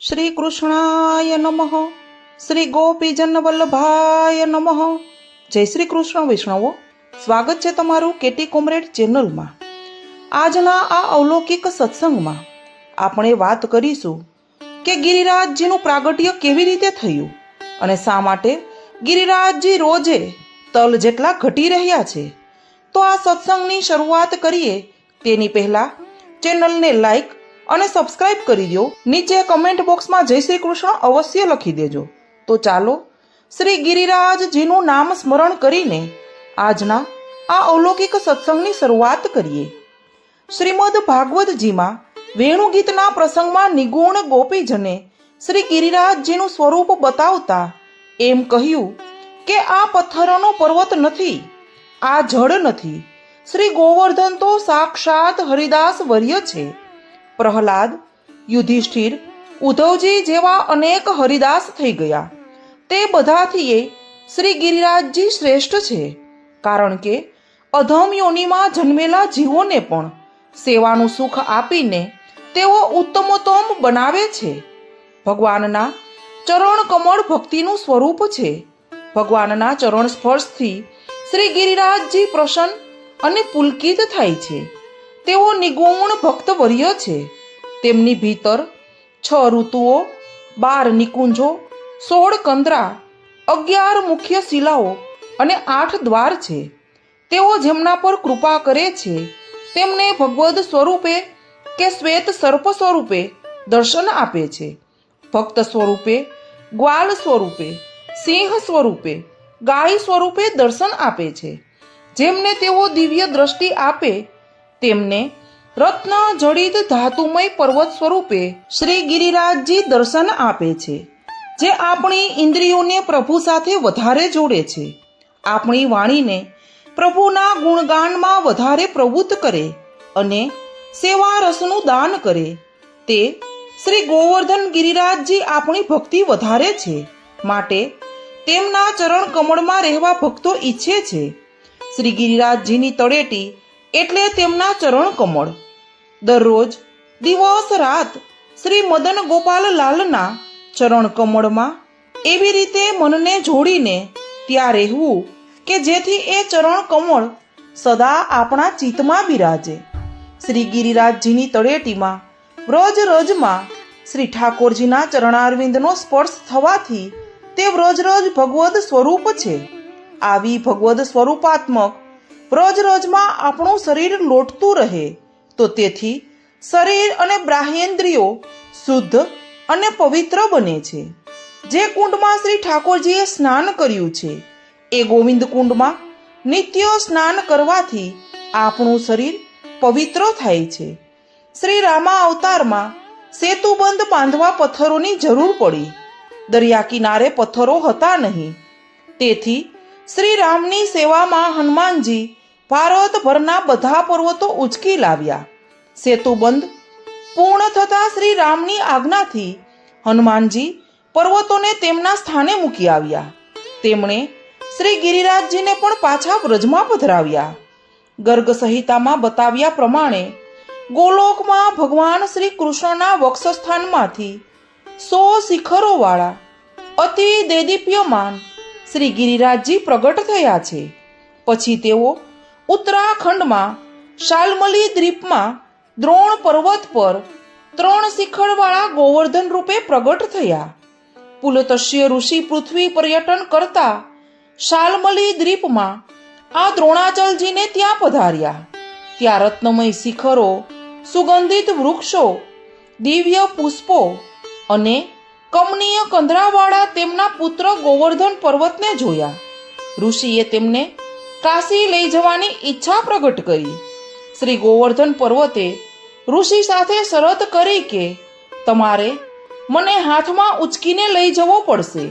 શ્રી કૃષ્ણાય નમઃ. શ્રી ગોપીજન વલ્લભાય નમઃ. જય શ્રી કૃષ્ણ વૈષ્ણવો, સ્વાગત છે તમારું કેટી કોમરેડ ચેનલમાં. આજના આ અવલૌકિક સત્સંગમાં આપણે વાત કરીશું કે ગિરિરાજજીનું પ્રાગટ્ય કેવી રીતે થયું અને શા માટે ગિરિરાજજી રોજે તલ જેટલા ઘટી રહ્યા છે. તો આ સત્સંગની શરૂઆત કરીએ તેની પહેલા ચેનલને લાઈક અને સબસ્ક્રાઇબ કરી દો. નીચે કમેન્ટ બોક્સમાં જય શ્રી કૃષ્ણ અવશ્ય લખી દેજો. તો ચાલો શ્રી ગિરિરાજજીનું નામ સ્મરણ કરીને આજના આ અવલૌકિક સત્સંગની શરૂઆત કરીએ. શ્રીમદ ભાગવતજીમાં વેણુગીતના પ્રસંગમાં નિગુણ ગોપીજને શ્રી ગિરિરાજજીનું સ્વરૂપ બતાવતા એમ કહ્યું કે આ પથ્થરનો પર્વત નથી, આ જળ નથી. શ્રી ગોવર્ધન તો સાક્ષાત હરિદાસ વર્ય છે. પ્રહલાદ, યુધિષ્ઠિર, ઉદ્ધવજી જેવા અનેક હરિદાસ થઈ ગયા. તે બધાથી શ્રી ગિરિરાજજી શ્રેષ્ઠ છે, કારણ કે અધમ યોનિમાં જન્મેલા જીવોને પણ સેવાનું સુખ આપીને તેઓ ઉત્તમોત્તમ બનાવે છે. ભગવાનના ચરણ કમળ ભક્તિનું સ્વરૂપ છે. ભગવાનના ચરણ સ્પર્શથી શ્રી ગિરિરાજજી પ્રસન્ન અને પુલકિત થાય છે. તેઓ નિગુણ ભક્તવર્ય છે. તેમની ભીતર 6 ઋતુઓ, 12 નિકુંજો, 16 કંદરા, 11 મુખ્ય શિલાઓ અને 8 દ્વાર છે. તેઓ જેમના પર કૃપા કરે છે તેમને ભગવદ સ્વરૂપે કે શ્વેત સર્પ સ્વરૂપે દર્શન આપે છે. ભક્ત સ્વરૂપે, ગ્વાલ સ્વરૂપે, સિંહ સ્વરૂપે, ગાય સ્વરૂપે દર્શન આપે છે. જેમને તેઓ દિવ્ય દ્રષ્ટિ આપે તેમને રત્ન જડિત ધાતુમય પર્વત સ્વરૂપે શ્રી ગિરિરાજજી દર્શન આપે છે. જે આપણી ઇન્દ્રિયોને પ્રભુ સાથે વધારે જોડે છે, આપણી વાણીને પ્રભુના ગુણગાનમાં વધારે પ્રવૃત્ત કરે અને સેવા રસનું દાન કરે. તે શ્રી ગોવર્ધન ગિરિરાજજી આપણી ભક્તિ વધારે છે, માટે તેમના ચરણ કમળમાં રહેવા ભક્તો ઈચ્છે છે. શ્રી ગિરિરાજજીની તળેટી એટલે તેમના ચરણ કમળ. દરરોજ દિવસ રાત શ્રી મદન ગોપાલ લાલના ચરણ કમળમાં એવી રીતે મનને જોડીને ત્યાં રહેવું કે જેથી એ ચરણ કમળ સદા આપણા ચિત્તમાં બિરાજે. શ્રી ગિરિરાજજીની તળેટીમાં વ્રજ-રજમાં શ્રી ઠાકોરજીના ચરણારવિંદનો સ્પર્શ થવાથી તે વ્રજ-રજ ભગવદ સ્વરૂપ છે. આવી ભગવદ સ્વરૂપાત્મક વ્રજ-રજમાં આપણું શરીર લોટતું રહે તો તેથી શરીર અને બાહ્યેન્દ્રિયો શુદ્ધ અને પવિત્ર બને છે. જે કુંડમાં શ્રી ઠાકોરજીએ સ્નાન કર્યું છે એ ગોવિંદ કુંડમાં નિત્ય સ્નાન કરવાથી આપણું શરીર પવિત્ર થાય છે. શ્રી રામા અવતારમાં સેતુબંધ બાંધવા પથ્થરોની જરૂર પડી. દરિયા કિનારે પથ્થરો હતા નહીં, તેથી શ્રી રામની સેવામાં હનુમાનજી ભારતભરના બધા પર્વતો ઉંચકી લાવ્યા. સેતુબંધ પૂર્ણ થતાં શ્રી રામની આજ્ઞાથી હનુમાનજી પર્વતોને તેમના સ્થાને મૂકી આવ્યા. તેમણે શ્રી ગિરિરાજજીને પણ પાછા વ્રજમાં પધરાવ્યા. ગર્ગ સંહિતામાં બતાવ્યા પ્રમાણે ગોલોકમાં ભગવાન શ્રી કૃષ્ણના વક્ષસ્થાનમાંથી 100 શિખરોવાળા અતિ દેદીપ્યમાન શ્રી ગિરિરાજજી પ્રગટ થયા છે. પછી તેઓ ઉત્તરાખંડમાં શાલ્મલી દ્વીપમાં દ્રોણ પર્વત પર 3 શિખરવાળા ગોવર્ધન રૂપે પ્રગટ થયા. પુલત્સ્ય ઋષિ પૃથ્વી પર્યટન કરતા શાલ્મલી દ્વીપમાં આ દ્રોણાચલજીને ત્યાં પધાર્યા. ત્યાં રત્નમય શિખરો, સુગંધિત વૃક્ષો, દિવ્ય પુષ્પો અને કમનીય કંદરાવાળા તેમના પુત્ર ગોવર્ધન પર્વતને જોયા. ઋષિએ તેમને કાશી લઈ જવાની ઈચ્છા પ્રગટ કરી. શ્રી ગોવર્ધન પર્વતે ઋષિ સાથે શરત કરી કે તમારે મને હાથમાં ઉચકીને લઈ જવો પડશે.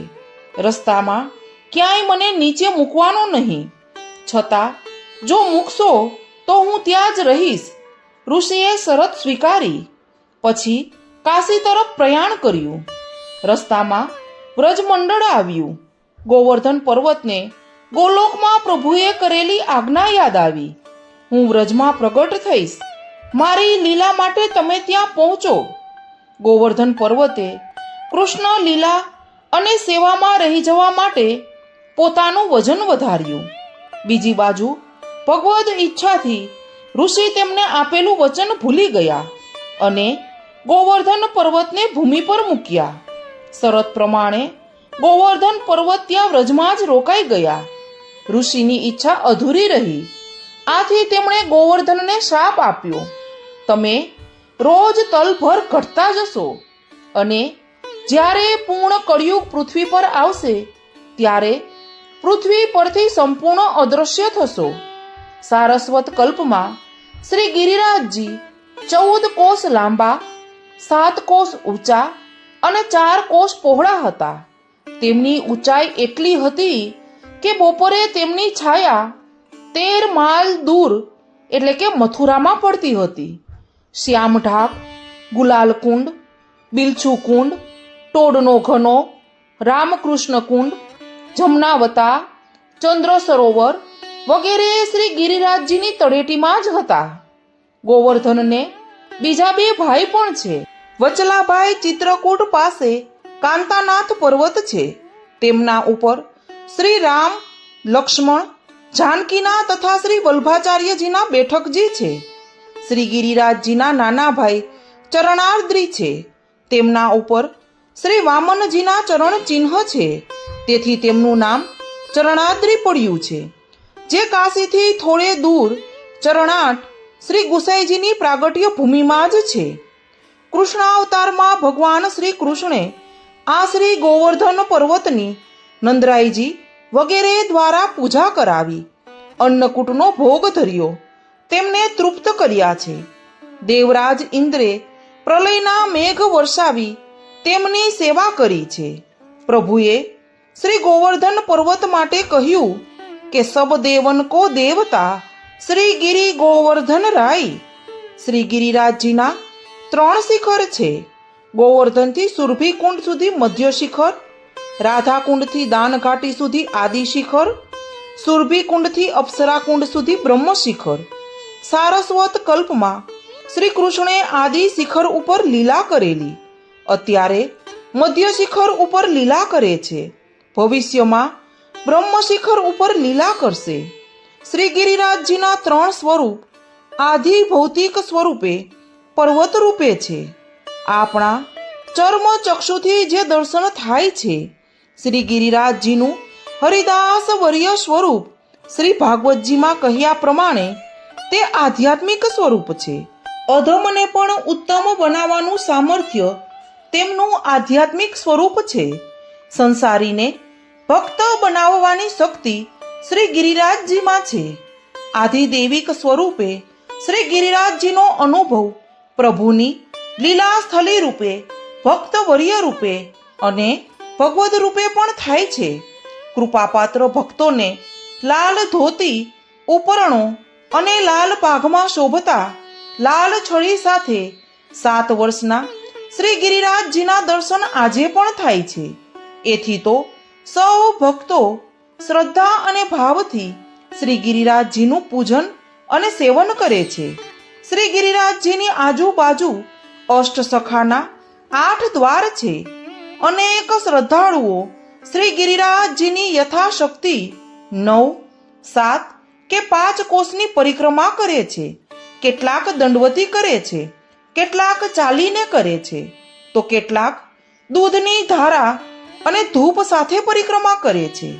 રસ્તામાં ક્યાંય મને નીચે મૂકવાનો નહીં, છતાં જો મૂકશો તો હું ત્યાં જ રહીશ. ઋષિએ શરત સ્વીકારી. પછી કાશી તરફ પ્રયાણ કર્યું. રસ્તામાં વ્રજમંડળ આવ્યું. ગોવર્ધન પર્વતને ગોલોકમાં પ્રભુએ કરેલી આજ્ઞા યાદ આવી. હું વ્રજમાં પ્રગટ થઈશ, મારી લીલા માટે તમે ત્યાં પહોંચો. ગોવર્ધન પર્વતે કૃષ્ણ લીલા અને સેવામાં રહી જવા માટે પોતાનું વજન વધાર્યું. બીજી બાજુ ભગવદ ઈચ્છાથી ઋષિ તેમને આપેલું વચન ભૂલી ગયા અને ગોવર્ધન પર્વતને ભૂમિ પર મૂક્યા. શરત પ્રમાણે ગોવર્ધન પર્વત ત્યાં વ્રજમાં જ રોકાઈ ગયા. ઋષિની ઈચ્છા અધૂરી રહી. આથી તેમણે ગોવર્ધનને શ્રાપ આપ્યો, તમે રોજ તલભર ઘટતા જશો અને જ્યારે પૂર્ણ કળિયુગ પૃથ્વી પર આવશે ત્યારે પૃથ્વી પરથી સંપૂર્ણ અદૃશ્ય થશો. સારસ્વત કલ્પમાં શ્રી ગિરિરાજજી 14 કોસ લાંબા, 7 કોસ ઊંચા અને 4 કોસ પહોળા હતા. તેમની ઊંચાઈ એટલી હતી કે બપોરે તેમની છાયા 13 માઇલ દૂર એટલે કે મથુરામાં પડતી હતી. શ્યામઢાક, ગુલાલ કુંડ, બિલછુ કુંડ, ટોડનો ઘનો, રામકૃષ્ણ કુંડ, જમનાવતા, ચંદ્ર સરોવર વગેરે શ્રી ગિરિરાજજીની તળેટીમાં જ હતા. ગોવર્ધનને બીજા 2 ભાઈ પણ છે. વચલાભાઈ ચિત્રકૂટ પાસે કાંતાનાથ પર્વત છે. તેમના ઉપર શ્રી રામ, લક્ષ્મણ, જાનકીના તથા શ્રી વલ્ભાચાર્યજીના બેઠકજી છે. શ્રી ગિરિરાજજીના નાના ભાઈ ચરણાર્દ્રી છે. તેમના ઉપર શ્રી વામનજીના ચરણ ચિહ્ન છે. તેથી તેમનું નામ ચરણાદ્રી પડ્યું છે. જે કાશીથી થોડે દૂર ચરણાટ શ્રી ગુસાઈજીની પ્રાગટ્ય ભૂમિમાં જ છે. કૃષ્ણાવતારમાં ભગવાન શ્રી કૃષ્ણે આ શ્રી ગોવર્ધન પર્વતની નંદરાયજી વગેરે દ્વારા પૂજા કરાવી, અન્નકૂટનો ભોગ ધર્યો, તેમને તૃપ્ત કર્યા છે. દેવરાજ ઇન્દ્રે પ્રલયના મેઘ વર્ષાવી તેમની સેવા કરી છે. પ્રભુએ શ્રી ગોવર્ધન પર્વત માટે કહ્યું કે સબ દેવન કો દેવતા શ્રી ગિરિ ગોવર્ધન રાય. શ્રી ગિરિરાજજીના 3 શિખર છે. ગોવર્ધનથી સુરભી કુંડ સુધી મધ્ય શિખર, રાધા કુંડથી દાન ઘાટી સુધી આદિ શિખર, સુરભી કુંડથી અપ્સરા કુંડ સુધી બ્રહ્મ શિખર. સારસ્વત કલ્પમાં શ્રી કૃષ્ણે આદિ શિખર ઉપર લીલા કરેલી. અત્યારે મધ્ય શિખર ઉપર લીલા કરે છે. ભવિષ્યમાં બ્રહ્મ શિખર ઉપર લીલા કરશે. શ્રી ગિરિરાજજીના 3 સ્વરૂપ આધિ ભૌતિક સ્વરૂપે પર્વત રૂપે છે. આપણા ચર્મ ચક્ષુથી જે દર્શન થાય છે શ્રી ગિરિરાજજીનું હરિદાસ વર્ય સ્વરૂપ શ્રી ભાગવતજીમાં કહ્યા પ્રમાણે તે આધ્યાત્મિક સ્વરૂપ છે. અધમને પણ ઉત્તમ બનાવવાનું સામર્થ્ય તેમનું આધ્યાત્મિક સ્વરૂપ છે. સંસારીને ભક્ત બનાવવાની શક્તિ શ્રી ગિરિરાજજીમાં છે. આધિદૈવિક સ્વરૂપે શ્રી ગિરિરાજજીનો અનુભવ પ્રભુની લીલા સ્થલી રૂપે, ભક્ત વર્ય રૂપે અને ભગવદ રૂપે પણ થાય છે. કૃપાપાત્ર ભક્તોને લાલ ધોતી, ઉપરણો અને લાલ પાઘમાં શોભતા લાલ છડી સાથે 7 વર્ષના શ્રી ગિરિરાજજીના દર્શન આજે પણ થાય છે. એથી તો સૌ ભક્તો શ્રદ્ધા અને ભાવથી શ્રી ગિરિરાજજીનું પૂજન અને સેવન કરે છે. શ્રી ગિરિરાજજીની આજુબાજુ અષ્ટસખાના 8 દ્વાર છે. અનેક શ્રદ્ધાળુઓ શ્રી ગિરિરાજજીની યથાશક્તિ 9, 7 કે 5 કોસની પરિક્રમા કરે છે. કેટલાક દંડવતી કરે છે, કેટલાક ચાલીને કરે છે, તો કેટલાક દૂધની ધારા અને ધૂપ સાથે પરિક્રમા કરે છે.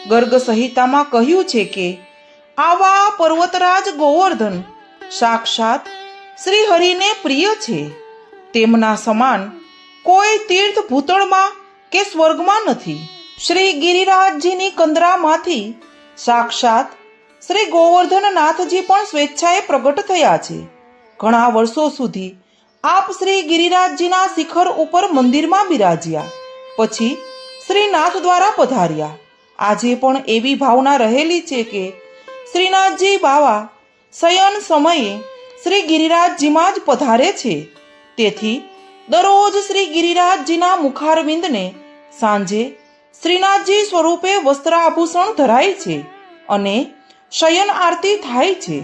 ગર્ગ સંહિતામાં કહ્યું છે કે આવા પર્વતરાજ ગોવર્ધન સાક્ષાત શ્રી હરિને પ્રિય છે. તેમના સમાન કોઈ તીર્થ ભૂતળમાં કે સ્વર્ગમાં નથી. શ્રી ગિરિરાજજીની કંદરામાંથી સાક્ષાત શ્રી ગોવર્ધનનાથજી પણ સ્વેચ્છાએ પ્રગટ થયા છે. ઘણા વર્ષો સુધી આપ શ્રી ગિરિરાજજીના શિખર ઉપર મંદિરમાં બિરાજ્યા, પછી શ્રીનાથ દ્વારા પધાર્યા. આજે પણ એવી ભાવના રહેલી છે કે શ્રીનાથજી બાવા શયન સમયે શ્રી ગિરિરાજજીમાં જ પધારે છે. તેથી દરરોજ શ્રી ગિરિરાજજીના મુખારવિંદને સાંજે શ્રીનાથજી સ્વરૂપે વસ્ત્રાભૂષણ ધરાય છે અને શયન આરતી થાય છે.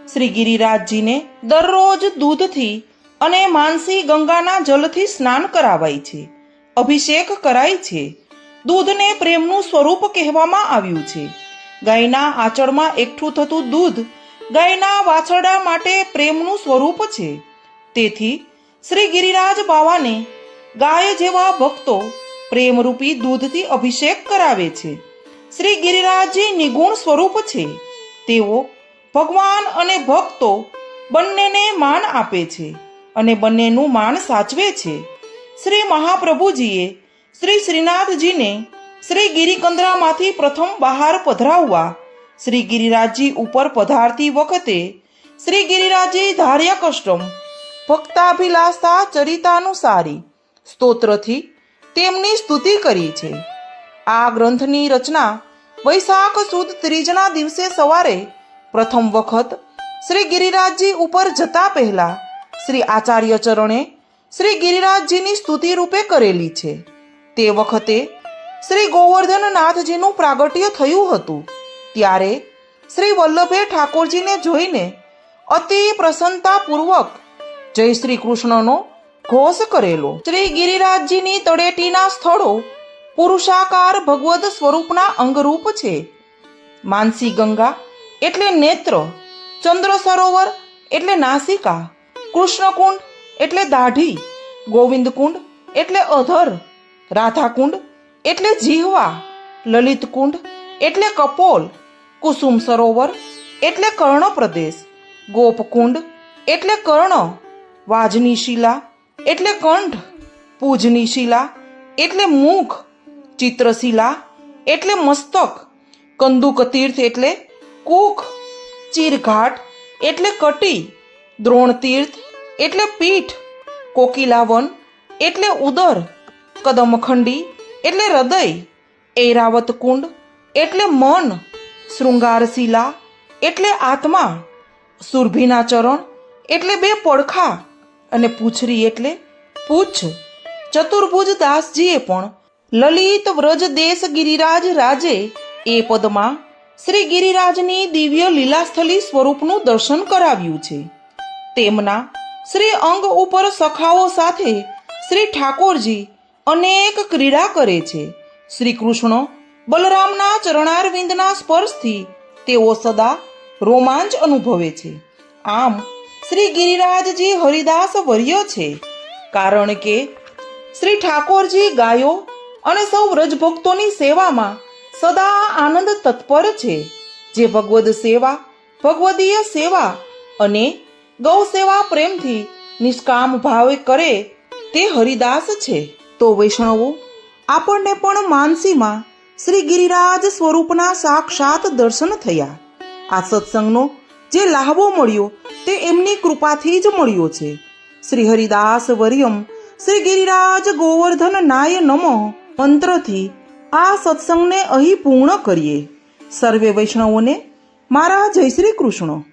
શ્રી ગિરિરાજજીને દરરોજ દૂધથી અને માનસી ગંગાના જલથી સ્નાન કરાવાય છે. અભિષેક કરાય છે. દૂધને પ્રેમનું સ્વરૂપ કહેવામાં આવ્યું છે. ગાયના આંચળમાં એકઠું થતું દૂધ ગાયના વાછરડા માટે પ્રેમનું સ્વરૂપ છે. તેથી શ્રી ગિરિરાજ બાવાને ગાય જેવા ભક્તો પ્રેમરૂપી દૂધથી અભિષેક કરાવે છે. શ્રી ગિરિરાજજી નિગુણ સ્વરૂપ છે. તેઓ ભગવાન અને ભક્તો બંનેને માન આપે છે અને બંનેનું માન સાચવે છે. શ્રી મહાપ્રભુજીએ શ્રી શ્રીનાથજીને શ્રી ગિરિકંદરામાંથી પ્રથમ બહાર પધરાવવા શ્રી ગિરિરાજજી ઉપર પધારતી વખતે શ્રી ગિરિરાજજી ધાર્યકષ્ટમ ભક્તાભિલાષા ચરિતાનુસારી સ્તોત્રથી તેમની સ્તુતિ કરી છે. આ ગ્રંથની રચના વૈશાખ સુદ ત્રીજના દિવસે સવારે પ્રથમ વખત શ્રી ગિરિરાજજી ઉપર જતા પહેલા શ્રી આચાર્ય ચરણે શ્રી ગિરિરાજજીની સ્તુતિ રૂપે કરેલી છે. તે વખતે શ્રી ગોવર્ધનનાથજીનું પ્રાગટ્ય થયું હતું. ત્યારે શ્રી વલ્લભે ઠાકોરજીને જોઈને અતિ પ્રસન્નતાપૂર્વક જય શ્રી કૃષ્ણનો ઘોષ કરેલો. શ્રી ગિરિરાજજીની તળેટીના સ્થળો પુરુષાકાર ભગવદ સ્વરૂપના અંગરૂપ છે. માનસી ગંગા એટલે નેત્ર, ચંદ્ર સરોવર એટલે નાસિકા, કૃષ્ણકુંડ એટલે દાઢી, ગોવિંદકુંડ એટલે અધર, રાધાકુંડ એટલે જીહવા, લલિતકુંડ એટલે કપોલ, કુસુમ સરોવર એટલે કર્ણ પ્રદેશ, ગોપકુંડ એટલે કર્ણ, વાજની શિલા એટલે કંઠ, પૂજની શિલા એટલે મુખ, ચિત્રશિલા એટલે મસ્તક, કંદુક તીર્થ એટલે કુખ, ચીરઘાટ એટલે કટી, દ્રોણ તીર્થ એટલે પીઠ, કોકિલાવન એટલે ઉદર, કદમખંડી એટલે હૃદય, ઐરાવત કુંડ એટલે મન, શૃંગારશિલા એટલે આત્મા, સુરભીના ચરણ એટલે બે પડખા અને પૂછરી એટલે પૂછ. ચતુર્ભુજ દાસજીએ પણ લલિત વ્રજ દેશ ગિરિરાજ રાજે એ પદમાં શ્રી ગિરિરાજની દિવ્ય લીલાસ્થલી સ્વરૂપનું દર્શન કરાવ્યું છે. તેમના શ્રી અંગ ઉપર સખાઓ સાથે શ્રી ઠાકોરજી અનેક ક્રીડા કરે છે. શ્રી કૃષ્ણ બલરામના ચરણારવિંદના સ્પર્શથી તેઓ સદા રોમાંચ અનુભવે છે. આમ શ્રી ગિરિરાજજી હરિદાસ વર્ય છે. કારણ કે શ્રી ઠાકોરજી ગાયો અને સૌ વ્રજભક્તોની સેવામાં સદા આનંદ તત્પર છે. જે ભગવદ સેવા, ભગવદીય સેવા અને ગૌ સેવા પ્રેમથી નિષ્કામ ભાવે કરે તે હરિદાસ છે. તો વૈષ્ણવો, આપણને પણ માનસીમાં શ્રી ગિરિરાજ સ્વરૂપના સાક્ષાત દર્શન થયા. આ સત્સંગનો જે લાહવો મળ્યો તે એમની કૃપાથી જ મળ્યો છે. શ્રી હરિદાસ વર્યમ શ્રી ગિરિરાજ ગોવર્ધન નાય નમઃ મંત્રથી આ સત્સંગને અહીં પૂર્ણ કરીએ. સર્વે વૈષ્ણવોને મારા જય શ્રી કૃષ્ણ.